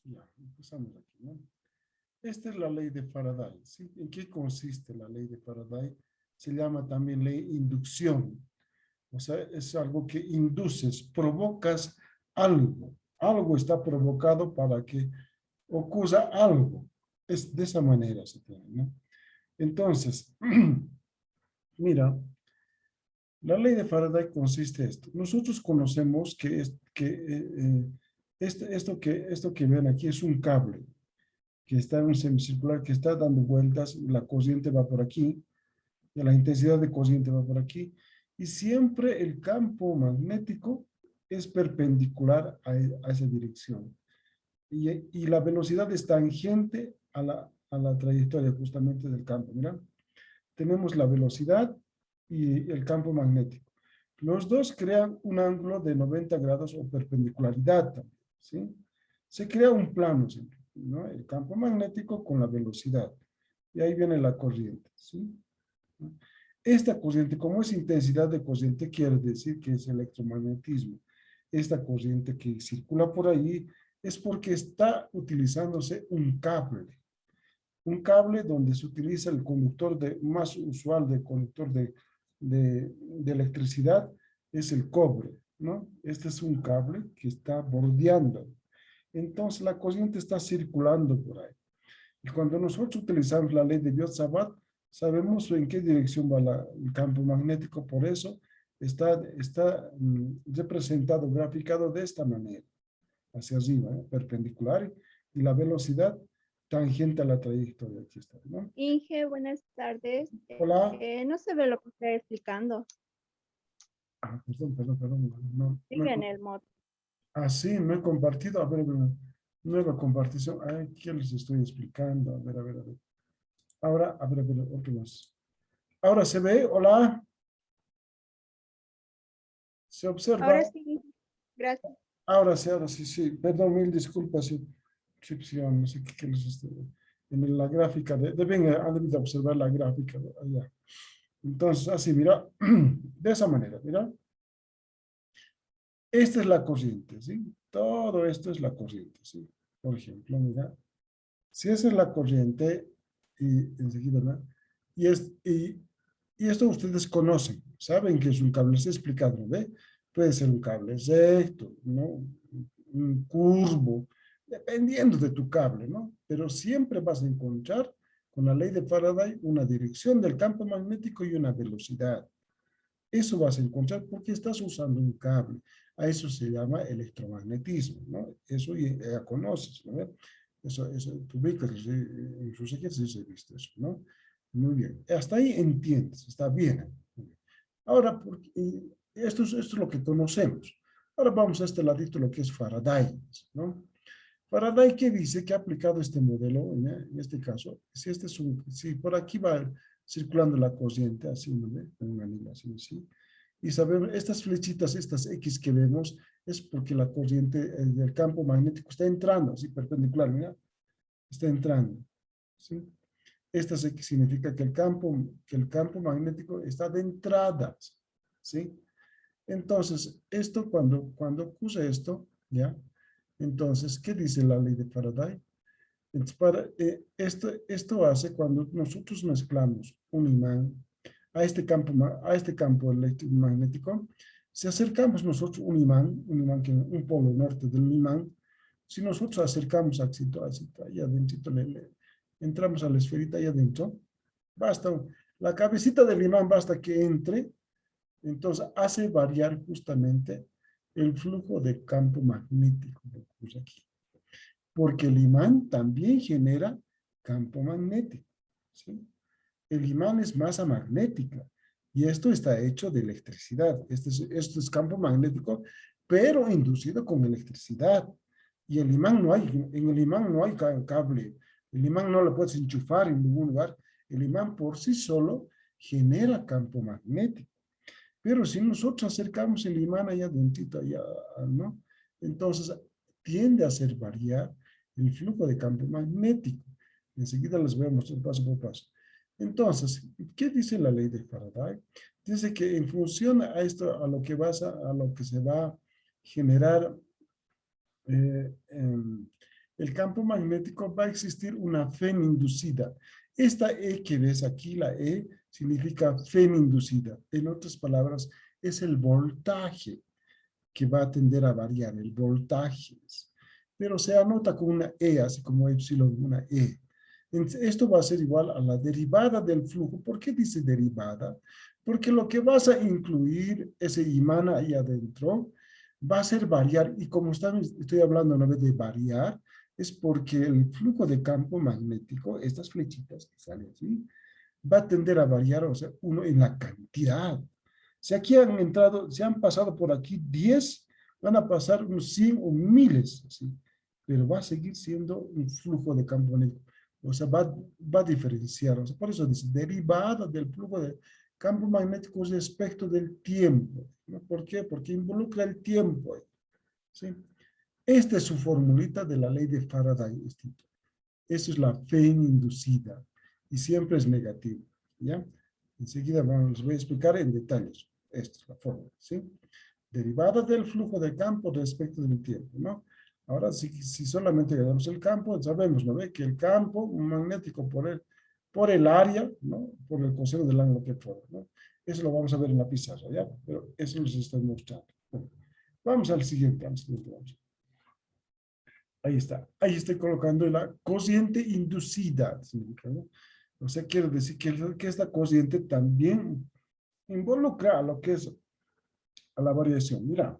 Ya, empezamos aquí, ¿no? Esta es la ley de Faraday, ¿sí? ¿En qué consiste la ley de Faraday? Se llama también ley inducción. O sea, es algo que induces, provocas algo. Algo está provocado para que ocurra algo. Es de esa manera se tiene, ¿no? Entonces, mira, la ley de Faraday consiste en esto. Nosotros conocemos que, esto que ven aquí es un cable que está en un semicircular que está dando vueltas, la corriente va por aquí, y la intensidad de corriente va por aquí, y siempre el campo magnético es perpendicular a esa dirección. Y la velocidad es tangente a la trayectoria justamente del campo. Mira, tenemos la velocidad y el campo magnético. Los dos crean un ángulo de 90 grados o perpendicularidad también, ¿sí? Se crea un plano siempre, ¿no? El campo magnético con la velocidad. Y ahí viene la corriente, ¿sí? Esta corriente, como es intensidad de corriente, quiere decir que es electromagnetismo. Esta corriente que circula por ahí es porque está utilizándose un cable donde se utiliza el conductor más usual de conductor de electricidad, es el cobre, ¿no? Este es un cable que está bordeando. Entonces la corriente está circulando por ahí. Y cuando nosotros utilizamos la ley de Biot-Savart, sabemos en qué dirección va el campo magnético, por eso está representado, graficado de esta manera, hacia arriba, perpendicular, y la velocidad tangente a la trayectoria. Aquí está, ¿no? Inge, buenas tardes. Hola. No se ve lo que está explicando. Perdón. No, no, Sigue en el mod. sí, no he compartido. A ver, nueva compartición. Ay, ¿qué les estoy explicando? A ver. Ahora, a ver, otro más. Ahora se ve, hola, se Ahora observa. sí, gracias. Ahora sí, sí. Perdón, mil disculpas. Sí, sí, no sé qué les estoy. En la gráfica, han debido observar la gráfica allá. Entonces, así, mira, de esa manera, mira. Esta es la corriente, ¿sí? Todo esto es la corriente, ¿sí? Por ejemplo, mira, si esa es la corriente, y enseguida, ¿no? Y esto ustedes conocen, saben que es un cable, se ha explicado, ¿no? ¿Ve? Puede ser un cable recto, ¿no? Un curvo, dependiendo de tu cable, ¿no? Pero siempre vas a encontrar con la ley de Faraday una dirección del campo magnético y una velocidad. Eso vas a encontrar porque estás usando un cable. A eso se llama electromagnetismo, ¿no? Eso ya conoces, ¿no? Eso tú ubicas, en sus ejercicios he visto eso, ¿no? Muy bien. Hasta ahí entiendes, está bien. Ahora, esto es lo que conocemos. Ahora vamos a este ladito, lo que es Faraday, ¿no? Faraday, ¿qué dice? Que ha aplicado este modelo, en este caso, si por aquí va circulando la corriente, así, ¿no ve? En una línea así, ¿sí? Y sabemos, estas flechitas, estas X que vemos, es porque la corriente del campo magnético está entrando, así, perpendicular, mira, está entrando, ¿sí? Estas X significa que el campo magnético está de entrada, ¿sí? Entonces, cuando ocurre esto, ¿ya? Entonces, ¿qué dice la ley de Faraday? Entonces, esto hace cuando nosotros mezclamos un imán a este campo electromagnético, si acercamos nosotros un polo norte del imán, si nosotros acercamos así, ahí adentro, entramos a la esferita ahí adentro, basta, la cabecita del imán basta que entre, entonces hace variar justamente el flujo de campo magnético que ocurre aquí, porque el imán también genera campo magnético, ¿sí? El imán es masa magnética y esto está hecho de electricidad. Esto es campo magnético, pero inducido con electricidad. Y en el imán no hay cable. El imán no lo puedes enchufar en ningún lugar. El imán por sí solo genera campo magnético. Pero si nosotros acercamos el imán allá dentro, allá, ¿no? Entonces tiende a hacer variar el flujo de campo magnético. Enseguida les voy a mostrar paso por paso. Entonces, ¿qué dice la ley de Faraday? Dice que en función a esto, a lo que se va a generar el campo magnético va a existir una FEN inducida. Esta E que ves aquí, la E, significa FEN inducida. En otras palabras, es el voltaje que va a tender a variar, el voltaje. Pero se anota con una E, así como epsilon, una E. Esto va a ser igual a la derivada del flujo. ¿Por qué dice derivada? Porque lo que vas a incluir, ese imán ahí adentro, va a ser variar. Y como estoy hablando una vez de variar, es porque el flujo de campo magnético, estas flechitas que salen así, va a tender a variar, o sea, uno en la cantidad. Si aquí han entrado, si han pasado por aquí 10, van a pasar unos 100 o miles, ¿sí? Pero va a seguir siendo un flujo de campo magnético. O sea, va a diferenciar. O sea, por eso dice, derivada del flujo de campo magnético respecto del tiempo, ¿no? ¿Por qué? Porque involucra el tiempo, ¿sí? Esta es su formulita de la ley de Faraday. Eso es la FEN inducida y siempre es negativo, ¿ya? Enseguida les voy a explicar en detalles. Esta es la fórmula, ¿sí? Derivada del flujo de campo respecto del tiempo, ¿no? Ahora, si solamente ganamos el campo, sabemos, ¿no ve? Que el campo magnético por el área, ¿no? Por el coseno del ángulo que forma, ¿no? Eso lo vamos a ver en la pizarra, ¿ya? Pero eso les estoy mostrando. Bueno, vamos al siguiente, vamos. Ahí está. Ahí estoy colocando la cociente inducida, ¿no? O sea, quiero decir que esta cociente también involucra a lo que es a la variación. Mira,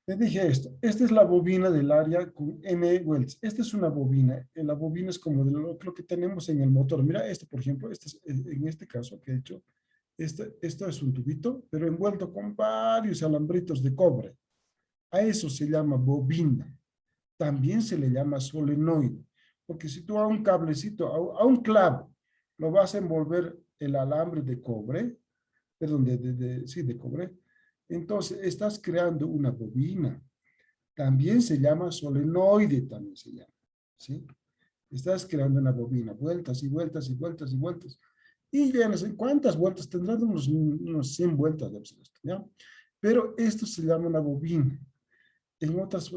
te dije esto. Esta es la bobina del área con N welts. Esta es una bobina. La bobina es como de lo que tenemos en el motor. Mira, este, por ejemplo, en este caso que he hecho, esto es un tubito, pero envuelto con varios alambritos de cobre. A eso se llama bobina. También se le llama solenoide, porque si tú a un cablecito, a un clavo, lo vas a envolver el alambre de cobre, perdón, sí, de cobre, entonces estás creando una bobina. También se llama solenoide, también se llama, ¿sí? Estás creando una bobina, vueltas y vueltas y vueltas y vueltas. Y ya no sé cuántas vueltas, tendrán unos 100 vueltas, ¿ya? Pero esto se llama una bobina. En otros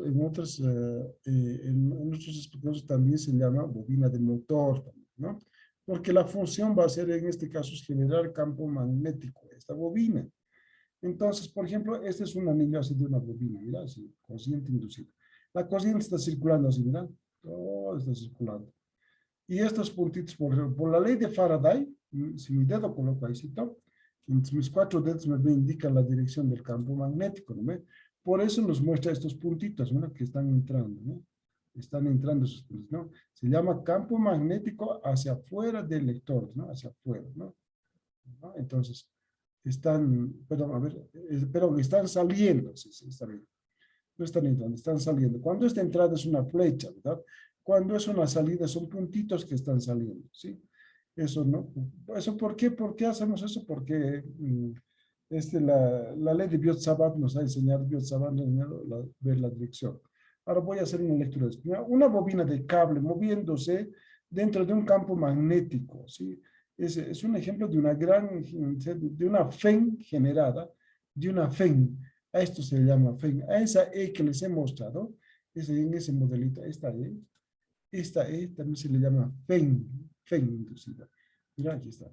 explicados también se llama bobina de motor, ¿no? Porque la función va a ser, en este caso, es generar campo magnético, esta bobina. Entonces, por ejemplo, este es un anillo así de una bobina, mira, así, corriente inducida. La corriente está circulando así, mira, todo está circulando. Y estos puntitos, por la ley de Faraday, si mi dedo coloco ahí, mis 4 dedos me indican la dirección del campo magnético, ¿no? Por eso nos muestra estos puntitos, ¿no? Que están entrando, ¿no? Están entrando esos puntitos, ¿no? Se llama campo magnético hacia afuera del lector, ¿no? Hacia afuera, ¿no? Entonces, perdón, a ver, perdón, están saliendo, sí, está bien. No están entrando, están saliendo. Cuando esta entrada es una flecha, ¿verdad? Cuando es una salida son puntitos que están saliendo, ¿sí? Eso, ¿no? ¿Eso por qué? ¿Por qué hacemos eso? Porque la ley de Biot-Savart nos ha enseñado, Biot-Savart nos ha enseñado ver la dirección. Ahora voy a hacer una lectura de esto. Una bobina de cable moviéndose dentro de un campo magnético, ¿sí? Es un ejemplo de de una FEN generada, de una FEN. A esto se le llama FEN. A esa E que les he mostrado, en ese modelito, esta E también se le llama FEN, FEN inducida. Mira, aquí está.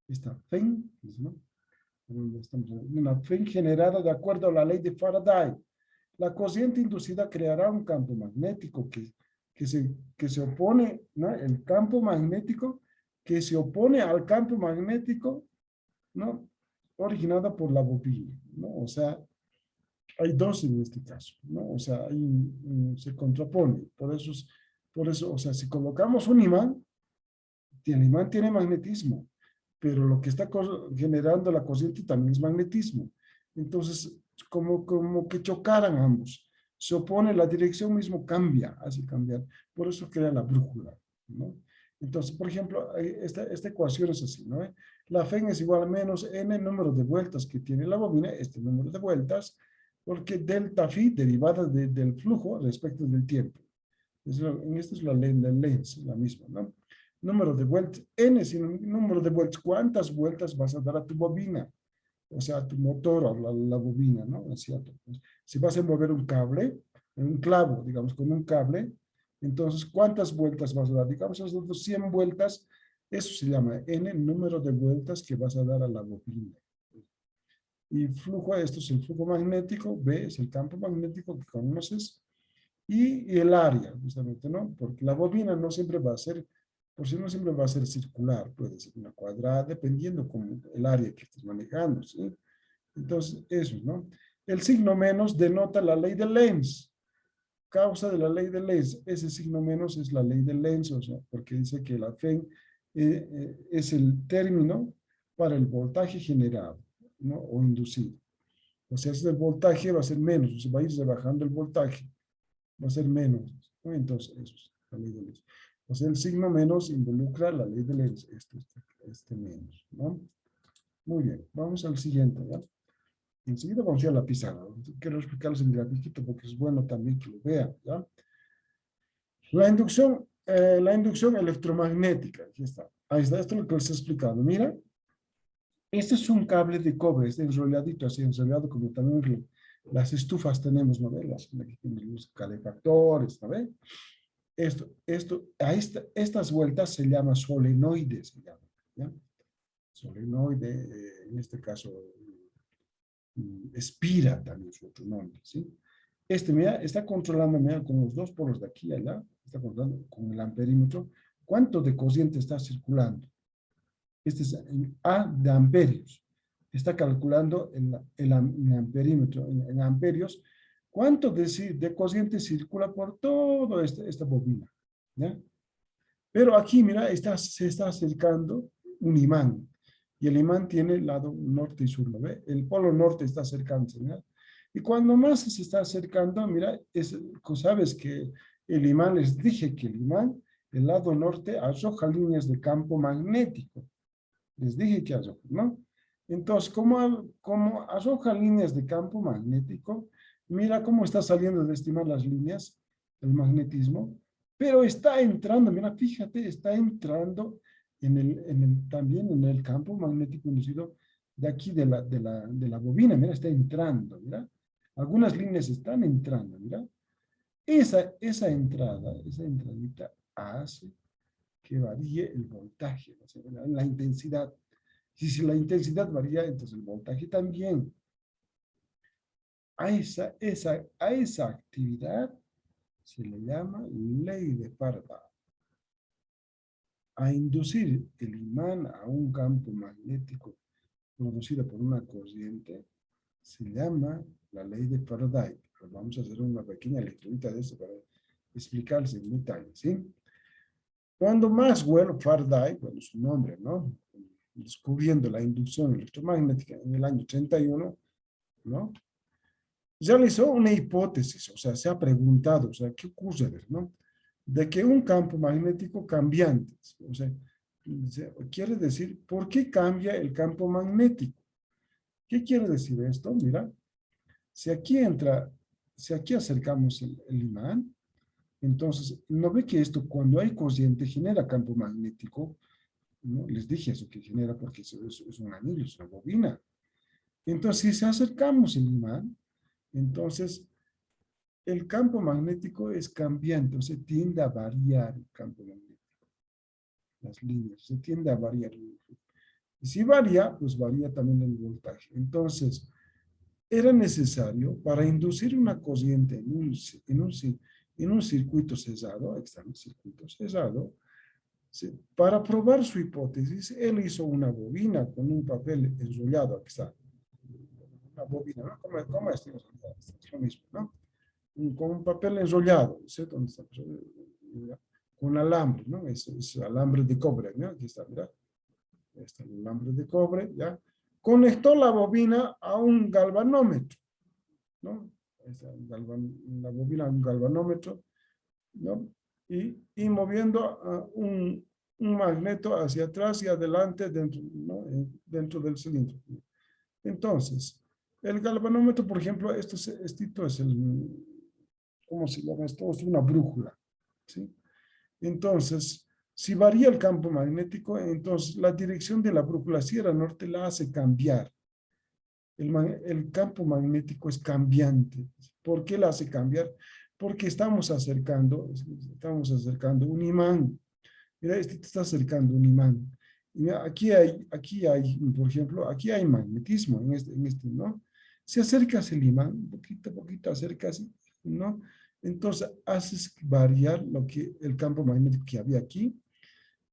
Esta FEN, ¿no? Una FEN generada de acuerdo a la ley de Faraday. La corriente inducida creará un campo magnético que se opone, ¿no? El campo magnético que se opone al campo magnético, ¿no? Originado por la bobina, ¿no? O sea, hay dos en este caso, ¿no? O sea, se contrapone. Por eso, o sea, si colocamos un imán, el imán tiene magnetismo, pero lo que está generando la corriente también es magnetismo. Entonces, como que chocaran ambos. Se opone, la dirección mismo cambia, hace cambiar. Por eso crea la brújula, ¿no? Entonces, por ejemplo, esta ecuación es así, ¿no? La FEN es igual a menos n número de vueltas que tiene la bobina, este número de vueltas, porque delta phi derivada del flujo respecto del tiempo. En esta es la ley del Lenz, la misma, ¿no? Número de vueltas, n es número de vueltas. ¿Cuántas vueltas vas a dar a tu bobina? O sea, a tu motor o la bobina, ¿no? ¿Es cierto? Si vas a mover un cable, un clavo, digamos, con un cable, Entonces, ¿cuántas vueltas vas a dar? Digamos, has dado 100 vueltas, eso se llama N, el número de vueltas que vas a dar a la bobina. Y flujo, esto es el flujo magnético, B es el campo magnético que conoces, y el área, justamente, ¿no? Porque la bobina no siempre va a ser, por si no siempre va a ser circular, puede ser una cuadrada, dependiendo como el área que estés manejando, ¿sí? Entonces, eso, ¿no? El signo menos denota la ley de Lenz, causa de la ley de Lenz. Ese signo menos es la ley de Lenz, o sea, porque dice que la Fe es el término para el voltaje generado, ¿no? O inducido. O sea, si el voltaje va a ser menos, o sea, va a irse bajando el voltaje, va a ser menos, ¿no? Entonces, eso es la ley de Lenz. O sea, el signo menos involucra la ley de Lenz, este menos, ¿no? Muy bien, vamos al siguiente, ¿ya? Enseguida vamos a ir a la pizarra. Quiero explicarles en grafiquito porque es bueno también que lo vean, ¿ya? La inducción electromagnética, aquí está. Ahí está, esto es lo que les he explicado. Mira, este es un cable de cobre, es enrolladito, así enrollado como también las estufas tenemos, ¿no ve? Los calefactores, ¿no ve? Estas vueltas se llaman solenoides, se llaman, ¿ya? Solenoide, en este caso, espira también su otro nombre, ¿sí? Mira, está controlando, mira, con los dos polos de aquí a allá, está controlando con el amperímetro, cuánto de corriente está circulando. Este es en A de amperios. Está calculando el amperímetro, en amperios, cuánto de corriente circula por toda esta bobina, ¿ya? Pero aquí, mira, se está acercando un imán. Y el imán tiene el lado norte y sur, ¿lo ve? El polo norte está acercándose, ¿no? Y cuando más se está acercando, mira, sabes que el imán, les dije que el imán, el lado norte, arroja líneas de campo magnético. Les dije que arroja, ¿no? Entonces, como arroja líneas de campo magnético, mira cómo está saliendo de estimar las líneas, el magnetismo, pero está entrando, mira, fíjate, está entrando también en el campo magnético inducido de aquí de la bobina, mira, está entrando, mira. Algunas líneas están entrando, mira. Esa entradita hace que varíe el voltaje, o sea, la intensidad. Si la intensidad varía, entonces el voltaje también. A esa actividad se le llama ley de Faraday. A inducir el imán a un campo magnético producido por una corriente se llama la ley de Faraday. Pero vamos a hacer una pequeña lecturita de eso para explicarles en detalle, ¿sí? Cuando Maxwell Faraday, bueno, su nombre, ¿no? Descubriendo la inducción electromagnética en el año 31, ¿no? Realizó una hipótesis, o sea, se ha preguntado, o sea, ¿qué ocurre, no? De que un campo magnético cambiante, o sea, quiere decir, ¿por qué cambia el campo magnético? ¿Qué quiere decir esto? Mira, si aquí acercamos el imán, entonces, ¿no ve que esto cuando hay corriente genera campo magnético? ¿No? Les dije eso que genera porque es un anillo, es una bobina. Entonces, si acercamos el imán, entonces el campo magnético es cambiante, o sea, tiende a variar el campo magnético. Las líneas, se tiende a variar. Y si varía, pues varía también el voltaje. Entonces, era necesario para inducir una corriente en un circuito cerrado, ahí está el circuito cerrado, ¿sí? Para probar su hipótesis, él hizo una bobina con un papel enrollado, aquí está, una bobina, ¿no? ¿Cómo es lo mismo, ¿no? Con un papel enrollado, ¿sí? ¿Dónde está? Con alambre, ¿no? Es alambre de cobre, ¿no? Aquí está, mira. Está el alambre de cobre, ¿ya? Conectó la bobina a un galvanómetro, ¿no? La bobina a un galvanómetro, ¿no? Y moviendo un magneto hacia atrás y adelante dentro, ¿no? Dentro del cilindro. Entonces, el galvanómetro, por ejemplo, esto es ¿cómo se llama esto? Es una brújula, ¿sí? Entonces, si varía el campo magnético, entonces la dirección de la brújula, si era norte, la hace cambiar. El campo magnético es cambiante. ¿Por qué la hace cambiar? porque estamos acercando un imán. Mira, este te está acercando un imán. Y mira, aquí hay, por ejemplo, aquí hay magnetismo ¿no? Si acercas el imán, poquito a poquito acercas, ¿no? Entonces haces variar el campo magnético que había aquí,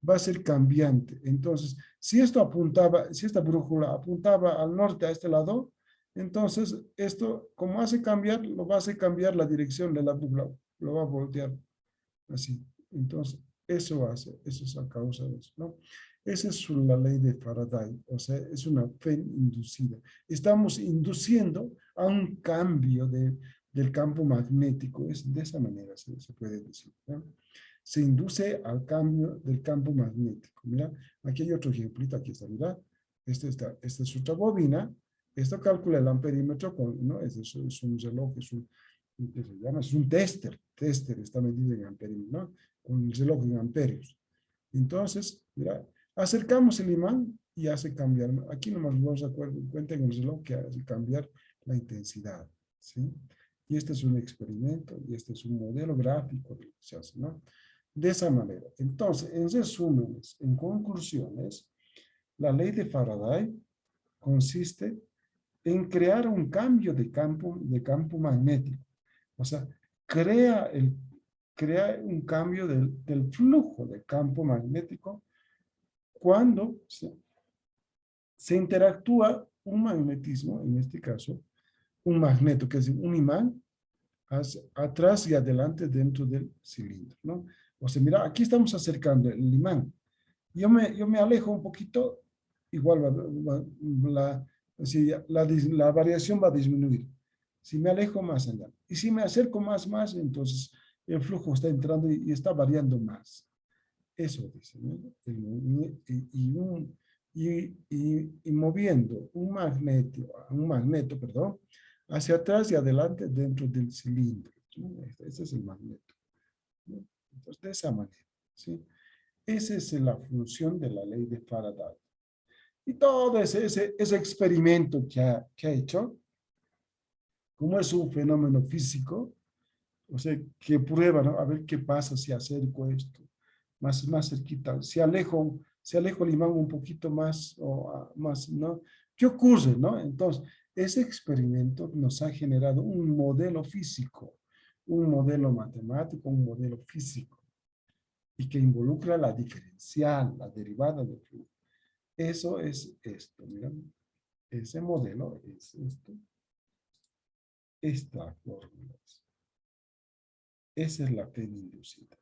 va a ser cambiante. Entonces, si esta brújula apuntaba al norte, a este lado, entonces esto, como hace cambiar, lo va a hacer cambiar la dirección de la brújula, lo va a voltear así. Entonces, eso es a causa de eso, ¿no? Esa es la ley de Faraday, o sea, es una fe inducida. Estamos induciendo a un cambio del campo magnético, de esa manera se puede decir, ¿no? Se induce al cambio del campo magnético. Mira, aquí hay otro ejemplito, aquí está, mira. Esta es otra bobina. Esto calcula el amperímetro, ¿no? Es un reloj, ¿qué se llama? Es un tester. Tester está medido en amperímetro, ¿no? Con el reloj en amperios. Entonces, mira, acercamos el imán y hace cambiar. Aquí nomás vamos a dar cuenta en el reloj que hace cambiar la intensidad, ¿sí? Y este es un experimento y este es un modelo gráfico de lo que se hace, ¿no? De esa manera. Entonces, en resúmenes, en conclusiones, la ley de Faraday consiste en crear un cambio de campo magnético. O sea, crea, crea un cambio del flujo de campo magnético cuando se interactúa un magnetismo, en este caso, un magneto, que es un imán, atrás y adelante dentro del cilindro, ¿no? O sea, mira, aquí estamos acercando el imán. Yo me alejo un poquito, igual la variación va a disminuir. Si me alejo más allá. Y si me acerco más, entonces el flujo está entrando y está variando más. Eso dice, ¿no? Y moviendo un magneto, perdón, hacia atrás y adelante dentro del cilindro, ¿no? Ese es el magneto, ¿no? Entonces, de esa manera, ¿sí? Esa es la función de la ley de Faraday. Y todo ese experimento que ha hecho, como es un fenómeno físico, o sea, que prueba, ¿no? A ver qué pasa si acerco esto más cerquita, si alejo el imán un poquito más o más, ¿no? ¿Qué ocurre, no? Entonces, ese experimento nos ha generado un modelo físico, un modelo matemático, un modelo físico, y que involucra la diferencial, la derivada del flujo. Eso es esto, mira, ese modelo es esto, esta fórmula. Esa es la fe inducida.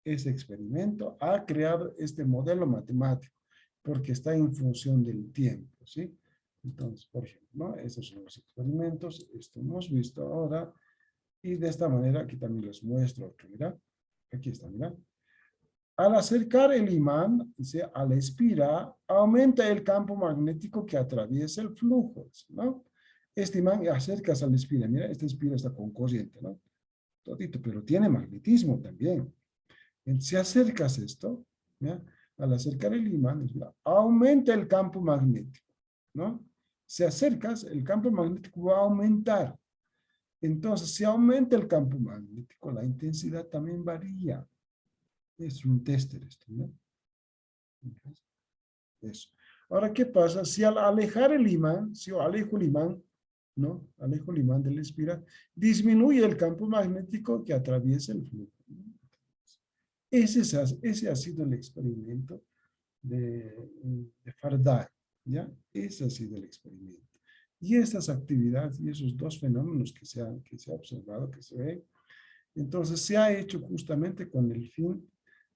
Ese experimento ha creado este modelo matemático porque está en función del tiempo, ¿sí? Entonces, por ejemplo, ¿no? Esos son los experimentos, esto hemos visto ahora, y de esta manera aquí también les muestro otro, mira, aquí está, mira. Al acercar el imán, ¿sí? A la espira, aumenta el campo magnético que atraviesa el flujo, ¿no? Este imán acercas a la espira, mira, esta espira está con corriente, ¿no? Todito, pero tiene magnetismo también. Si acercas esto, ¿ya? Al acercar el imán, aumenta el campo magnético, ¿no? Si acercas, el campo magnético va a aumentar. Entonces, si aumenta el campo magnético, la intensidad también varía. Es un tester esto, ¿no? Eso. Ahora, ¿qué pasa? Si al alejar el imán, si yo alejo el imán, ¿no? Alejo el imán de la espiral, disminuye el campo magnético que atraviesa el flujo, ¿no? Ese ha sido el experimento de Faraday, ¿ya? Ese ha sido el experimento. Y estas actividades y esos dos fenómenos que se ha observado, que se ven, entonces se ha hecho justamente con el fin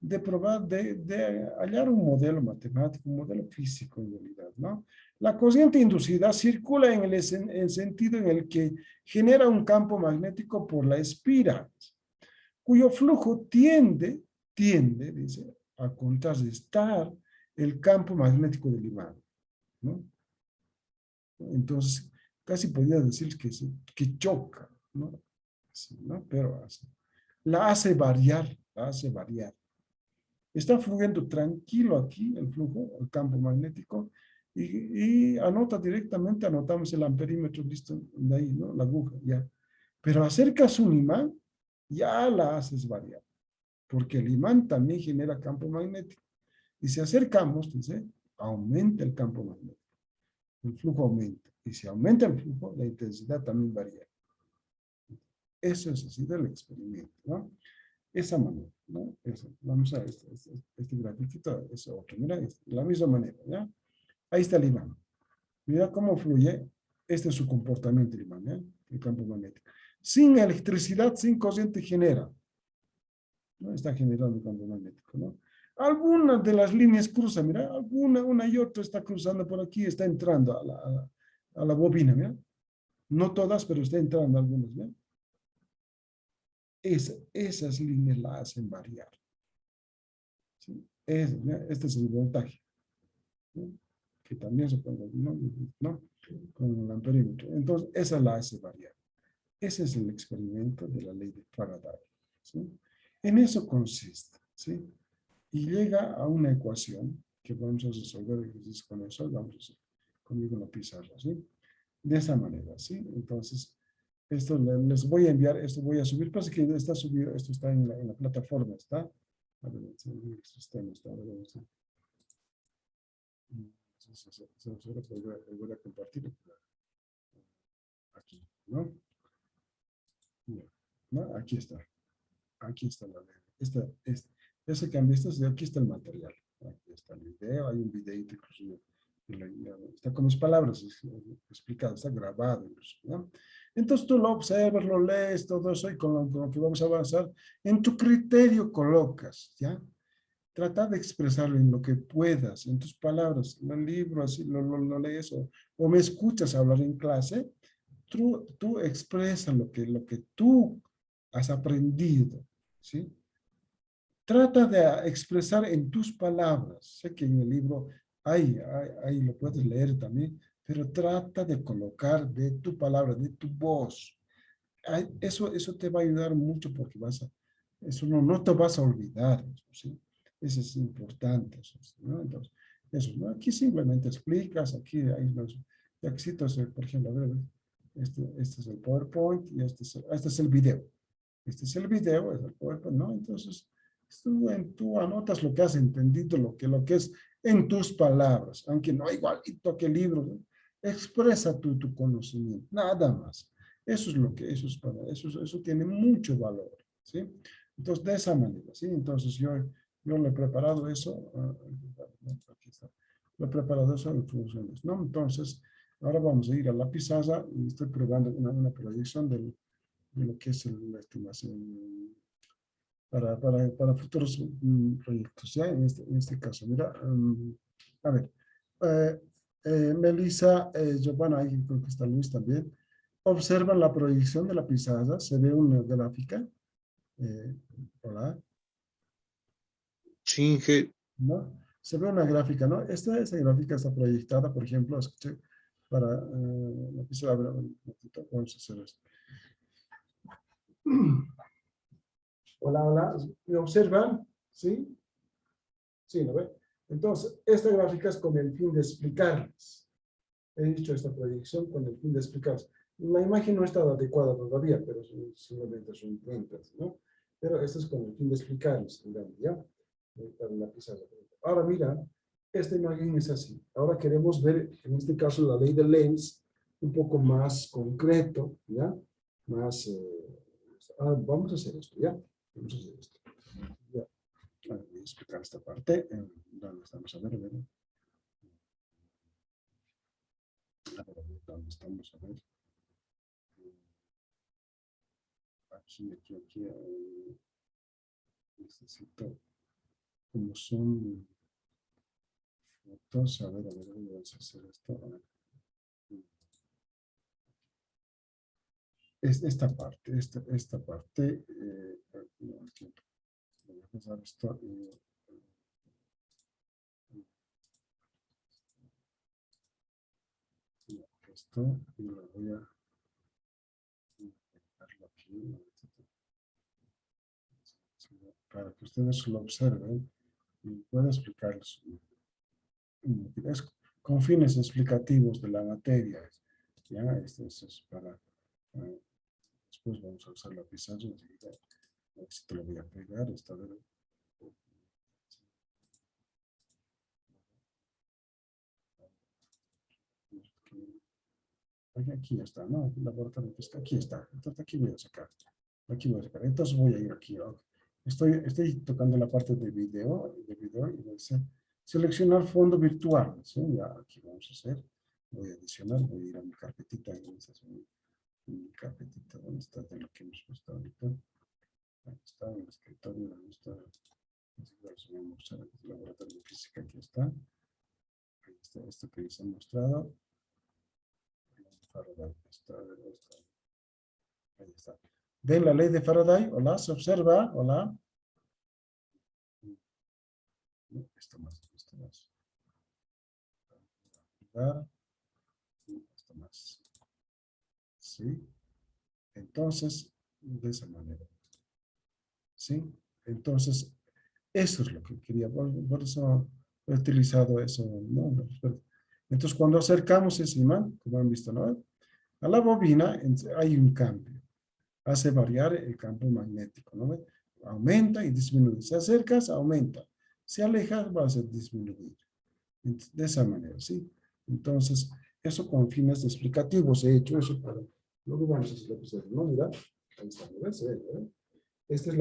de probar, de hallar un modelo matemático, un modelo físico en realidad, ¿no? La corriente inducida circula en el sentido en el que genera un campo magnético por la espiral, cuyo flujo dice, a contrarrestar el campo magnético del imán, ¿no? Entonces, casi podría decir que choca, ¿no? Sí, ¿no? Pero la hace variar, la hace variar. Está fluyendo tranquilo aquí el flujo, el campo magnético, y anotamos el amperímetro, listo, de ahí, ¿no? La aguja, ya. Pero acercas un imán ya la haces variable, porque el imán también genera campo magnético. Y si acercamos, dice, aumenta el campo magnético. El flujo aumenta. Y si aumenta el flujo, la intensidad también varía. Eso es así del experimento, ¿no? Esa manera, ¿no? Eso. Vamos a este grafiquito, es otro. Mira, de la misma manera, ¿ya? Ahí está el imán. Mira cómo fluye. Este es su comportamiento, el imán, ¿eh? El campo magnético. Sin electricidad, sin corriente genera. ¿No? Está generando el campo magnético, ¿no? Algunas de las líneas cruzan, mira, una y otra está cruzando por aquí, está entrando a la bobina, mira. No todas, pero está entrando algunas, ¿ven? Esas líneas la hacen variar. ¿Sí? Este es el voltaje, ¿no? Que también se puede, ¿no? Con el amperímetro. Entonces, esa la hace variar. Ese es el experimento de la ley de Faraday, ¿sí? En eso consiste, ¿sí? Y llega a una ecuación que vamos a resolver ejercicios con eso, vamos a hacer conmigo en la pizarra, ¿sí? De esa manera, ¿sí? Entonces, esto les voy a enviar, esto voy a subir, pasa que está subido, esto está en la plataforma, ¿está? A ver, el sistema está, a ver, voy a compartir aquí, ¿no? ¿No? Aquí está la ley. Ese cambio, aquí está el material, aquí está el video, hay un video inclusive, está con mis palabras explicado, está grabado, ¿no? Entonces tú lo observas, lo lees, todo eso, y con lo que vamos a avanzar, en tu criterio colocas, ¿ya? Trata de expresarlo en lo que puedas, en tus palabras, en el libro, así lo lees, o me escuchas hablar en clase, tú expresa lo que tú has aprendido, ¿sí? Trata de expresar en tus palabras. Sé que en el libro ahí lo puedes leer también, pero trata de colocar de tu palabra, de tu voz. Eso te va a ayudar mucho porque eso no te vas a olvidar, ¿sí? Eso es importante, ¿no? Entonces, eso, ¿no? Aquí simplemente explicas, aquí hay los requisitos, por ejemplo, a ver, este es el PowerPoint y este es el video. Este es el video, es el PowerPoint, ¿no? Entonces, tú anotas lo que has entendido, lo que es en tus palabras, aunque no igualito que el libro, ¿no? Expresa tu conocimiento, nada más. Eso tiene mucho valor, ¿sí? Entonces, de esa manera, ¿sí? Entonces, yo le he preparado eso, aquí está, le he preparado eso en funciones, ¿no? Entonces, ahora vamos a ir a la pizarra y estoy probando una proyección de lo que es la estimación para futuros proyectos, ¿ya? En este caso, mira, a ver, eh, Melissa, Giovanna, ahí creo que está Luis también. Observan la proyección de la pizarra, se ve una gráfica. eh, Hola, Sí, ¿no? Se ve una gráfica, ¿no? Esa gráfica está proyectada, por ejemplo, escuché, para la pizarra. A ver, un momentito, vamos a hacer esto. Hola, hola, ¿me observan? ¿Sí? Sí, ¿no ve? Entonces, esta gráfica es con el fin de explicarles. He dicho esta proyección con el fin de explicarles. La imagen no está adecuada todavía, pero simplemente son cuentas, ¿no? Pero esto es con el fin de explicarles, ¿ya? Para la pizarra. Ahora mira, esta imagen es así. Ahora queremos ver, en este caso, la ley de Lenz, un poco más concreto, ¿ya? Más, vamos a hacer esto, ¿ya? Vamos a hacer esto. Ya. Voy a explicar esta parte. ¿Dónde estamos? A ver. ¿Dónde estamos? A ver. Aquí. Necesito, como son fotos, a ver, vamos a hacer esto. A ver. Esta parte, aquí, voy a pasar esto esto y lo voy a dejarlo aquí para que ustedes lo observen y pueda explicarles. Es con fines explicativos de la materia. ¿Ya? Esto es para... después vamos a usar la pizarra. Si te lo voy a pegar, esta vez. Aquí está, ¿no? El laboratorio que está, aquí está. Entonces aquí voy a sacar. Aquí voy a sacar. Entonces voy a ir aquí. ¿No? Estoy tocando la parte de video y voy a decir, seleccionar fondo virtual. ¿Sí? Ya aquí vamos a hacer. Voy a adicionar, voy a ir a mi carpetita. Esa es mi carpetita. ¿Dónde está? De lo que hemos puesto ahorita. Aquí está, en el escritorio. ¿Dónde está? Voy a mostrar el laboratorio de física. Aquí está. Ahí está esto que les he mostrado. Faraday. Ahí está. ¿Ven la ley de Faraday? Hola, ¿se observa? Hola. Esto más. Esto más. ¿Sí? Entonces, de esa manera. ¿Sí? Entonces, eso es lo que quería. Por eso he utilizado eso. ¿No? Entonces, cuando acercamos ese imán, como han visto, ¿no? A la bobina hay un cambio. Hace variar el campo magnético, ¿no? Aumenta y disminuye. Si acercas, aumenta. Si alejas, va a disminuir. De esa manera, ¿sí? Entonces, eso con fines explicativos he hecho eso para... Luego vamos a hacer lo que sea, ¿no? Mira, ahí está, ¿verdad? Se ve, ¿verdad? Este es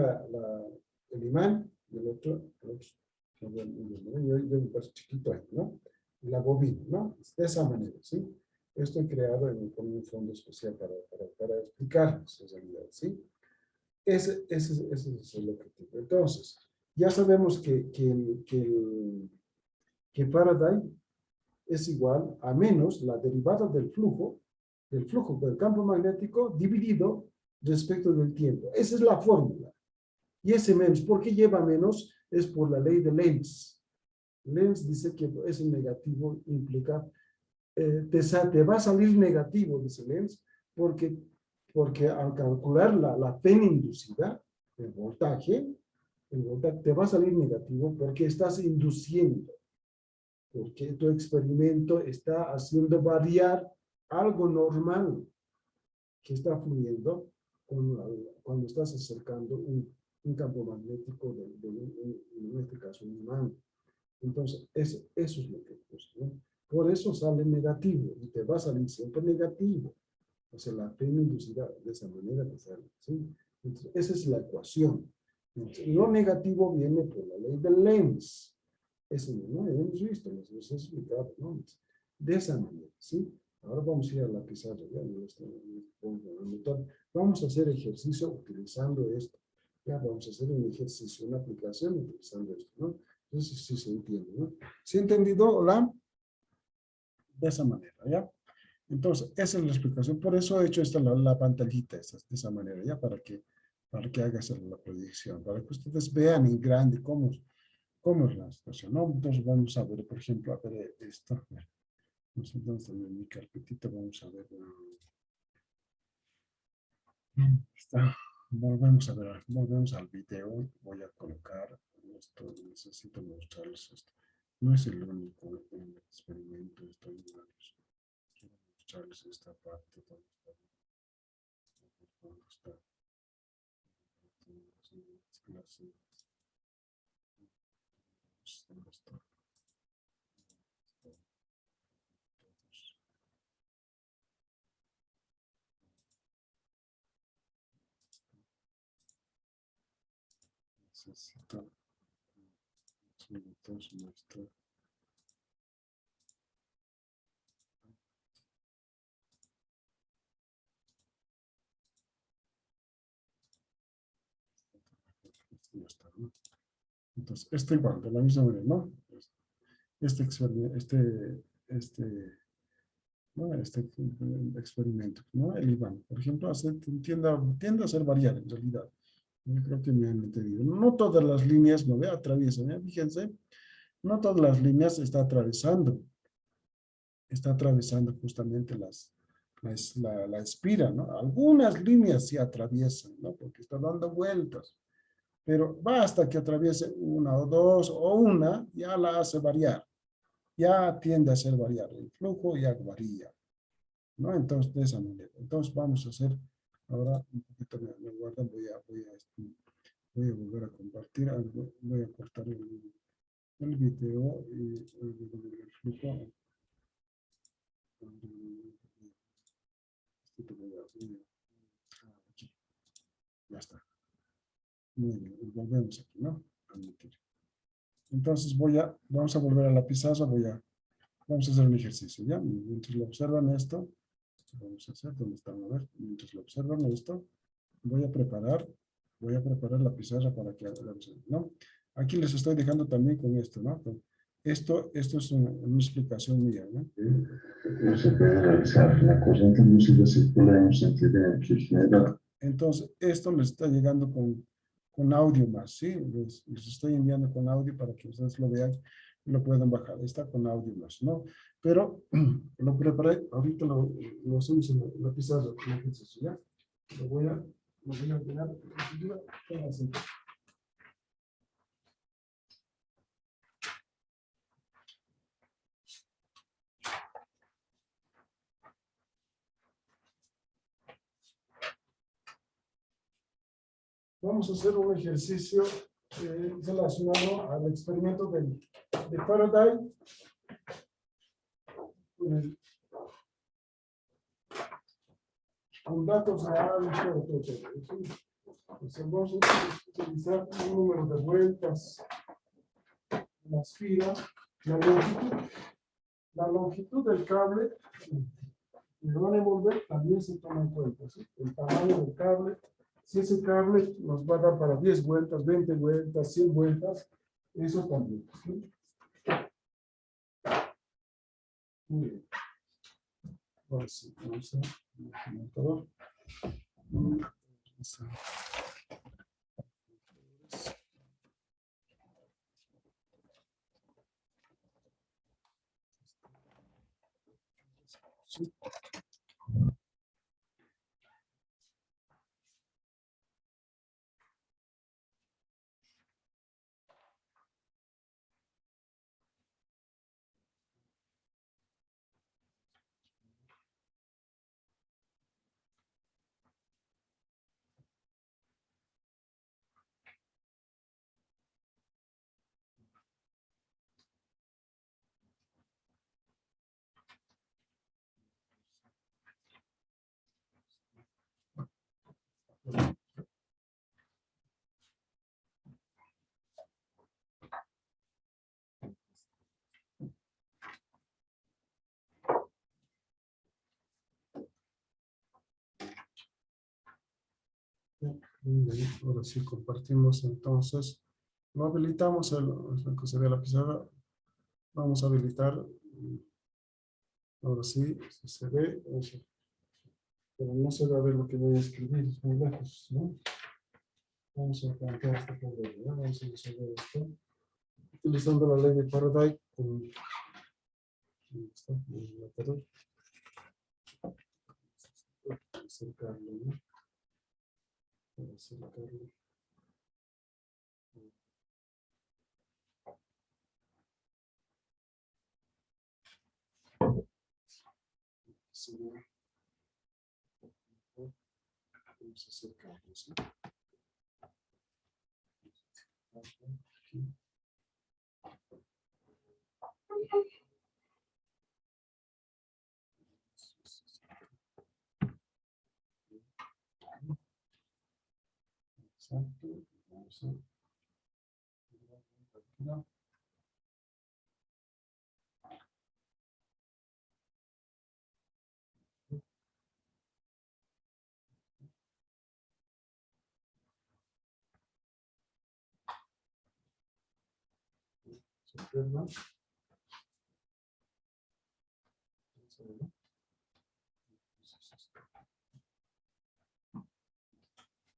el imán y el otro yo me paso chiquito ahí, ¿no? La bobina, ¿no? De esa manera, ¿sí? Esto he creado con un fondo especial para explicarles, en realidad, ¿sí? Ese es el objetivo. Entonces, ya sabemos que Faraday es igual a menos la derivada del flujo del campo magnético dividido respecto del tiempo. Esa es la fórmula. Y ese menos, ¿por qué lleva menos? Es por la ley de Lenz. Lenz dice que ese negativo implica, te va a salir negativo, dice Lenz, porque al calcular la pena inducida, el voltaje te va a salir negativo porque estás induciendo, porque tu experimento está haciendo variar algo normal que está fluyendo cuando estás acercando un campo magnético en este caso, un imán. Entonces, eso es lo que puse, ¿no? Por eso sale negativo y te va a salir siempre negativo. O sea, la pena inducida de esa manera te sale, ¿sí? Entonces, esa es la ecuación. Entonces, lo negativo viene por la ley de Lenz. Eso no hemos visto, nos hemos explicado, ¿no? De esa manera, ¿sí? Ahora vamos a ir a la pizarra, ya vamos a hacer ejercicio utilizando esto. Ya vamos a hacer un ejercicio, una aplicación utilizando esto, ¿no? Entonces, sí se entiende, ¿no? ¿Sí entendido? Hola. De esa manera, ¿ya? Entonces, esa es la explicación. Por eso he hecho esta, la pantallita de esa manera, ¿ya? Para que hagas la proyección, para que ustedes vean en grande cómo es la situación, ¿no? Entonces, vamos a ver, por ejemplo, a ver esto. Entonces, en mi carpetita vamos a ver. Volvemos al video. Voy a colocar esto. Necesito mostrarles esto. No es el único experimento. Estoy en varios. Quiero mostrarles esta parte. ¿Dónde está? ¿Dónde está? Necesito mostrar. Ya está, ¿no? Entonces, esto igual, de la misma manera, ¿no? Este experimento, ¿no? El IBAN, por ejemplo, tiende a ser variable en realidad. Yo creo que me han entendido. No todas las líneas, no veo, atraviesan, ¿eh? Fíjense, no todas las líneas está atravesando justamente la espira, ¿no? Algunas líneas sí atraviesan, ¿no? Porque está dando vueltas. Pero basta que atraviese una o dos o una, ya la hace variar. Ya tiende a ser variable. El flujo ya varía, ¿no? Entonces, de esa manera. Entonces, vamos a hacer ahora un poquito, me guardan, voy a voy a volver a compartir, voy a cortar el video y el flujo. Aquí. Ya está. Muy bien, volvemos aquí, ¿no? Admitir. Entonces vamos a volver a la pizarra, vamos a hacer un ejercicio, ¿ya? Mientras lo observan esto, vamos a hacer, ¿dónde están? A ver, mientras lo observan esto, voy a preparar la pizarra para que hagamos, ¿no? Aquí les estoy dejando también con esto, ¿no? Esto es una explicación mía, ¿no? No se puede realizar. La corriente lúcida circula en un sentido en que genera. Entonces, esto les está llegando con audio más, ¿sí? Les estoy enviando con audio para que ustedes lo vean y lo puedan bajar. Está con audio más, ¿no? Pero lo preparé, ahorita lo hacemos en la pizarra, en el ejercicio, ¿ya? Lo voy a ordenar. Vamos a hacer un ejercicio relacionado al experimento de Faraday. Con datos reales, todo. Entonces vamos a utilizar un número de vueltas, la esfera, la longitud del cable, y lo van a envolver, también se toma en cuenta, ¿sí? El tamaño del cable. Si ese cable nos va a dar para 10 vueltas, 20 vueltas, 100 vueltas, eso también, ¿sí? Muy bien. Ahora sí, vamos a el motor. Sí. Ahora sí compartimos entonces. No habilitamos la cosa de la pizarra. Vamos a habilitar. Ahora sí, si se ve. Eso. Pero no se va a ver lo que voy a escribir. Es muy lejos, ¿no? Vamos a plantear este problema, ¿no? Vamos a resolver esto. Utilizando la ley de Faraday. Está, acercarlo, ¿no? Acercarlo. Sí. Vamos a acercarlo, ¿sí? Aquí. Exacto. Vamos a no. ¿Se observa?